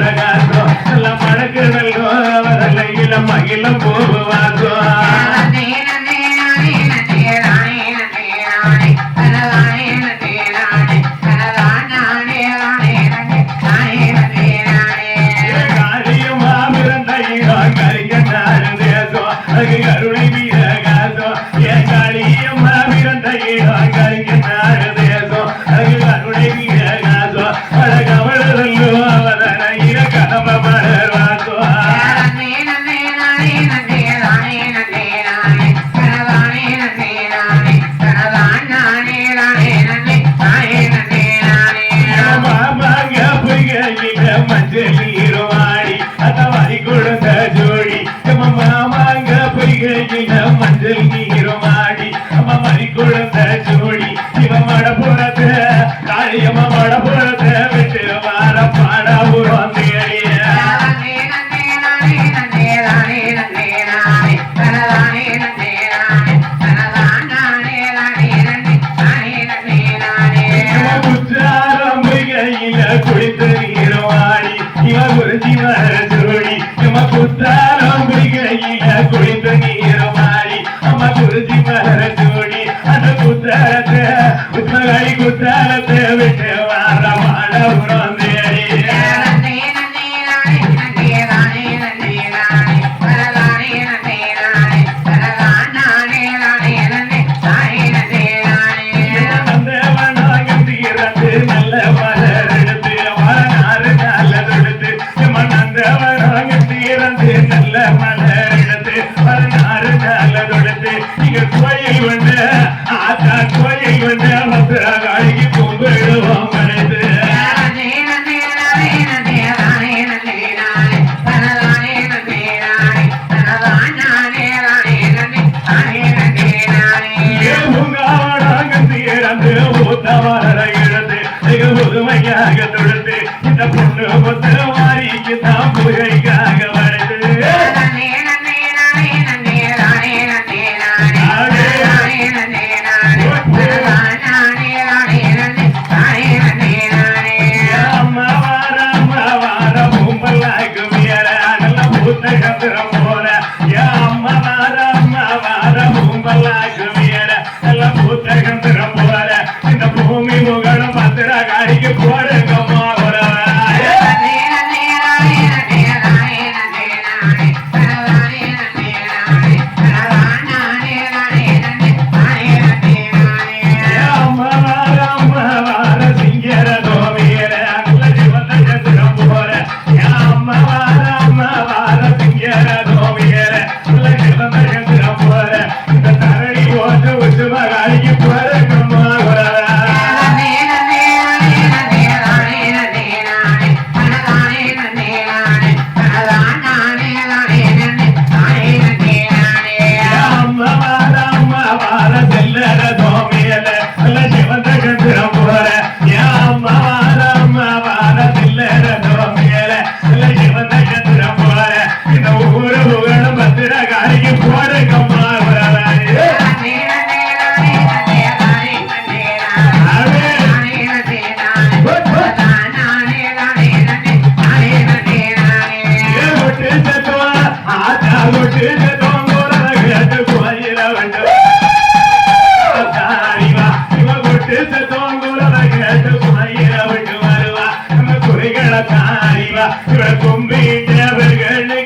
பிரகாசம் நல்ல மழக்கு நல்லோ வரலையில மகிழம் போவாசோ கருணை வீரகாசம் என் காளியம்மா பிறந்த இடம் கருங்க நாடு தேசம் அது கருணை வீரகாசம் அழகவளோ அவதன இர கதம மலர்வாசோ மாமாங்க பொய்கையில மஞ்சள் நீருவாடி அத வரி கொடுத்த ஜோடி மாமாங்க பொய்கையில மஞ்சள் நீருமாடி அம்மா மறி கொடுத்த ஜோடி இவ மடப்புறத்த காளியம்மா மடப்புறத்த விட்டு வார பாடாபுரம் தேடிய குற்றாலம் பொய்கையில குளித்த நீருமாடி இவ குருஜி வர ஜோடி இவ குற்றாலம் பொய்கையில குளித்த நீருமாடி அம்மா குருஜி வர ஜோடி அந்த குத்தாரத்தை உத்மகாளி குத்தாரத்தை விட்டு வார மாடபுரம் தேடி நல்ல மலர் எடுத்து மலனாறு நல்லதெடுத்து மன்னந்தவனாங்க தீரந்து நல்ல மலர் எடுத்து மலனாறு நல்லதெடுத்து இங்க கோயில் வந்து ஆத்தா கோயில் வந்து மதுரகாளிக்கு கும்பிடுவோம் மனது புதுமையாக தொடுத்து இந்த பொண்ணு பொத்து மாறிக்கு தான் புகைக்காக வருது அம்மா வார பூம்பல்லாக்கு மேல நல்ல புத்தகத்திரம் போல அம்மா வார பூம்பல்லாக்கு மேல நல்ல புத்தகத்திரம் போல இந்த பூமி முகடம் பத்திரகாளிக்கு போடுங்கம்மா கும்பிட்டவர்கள்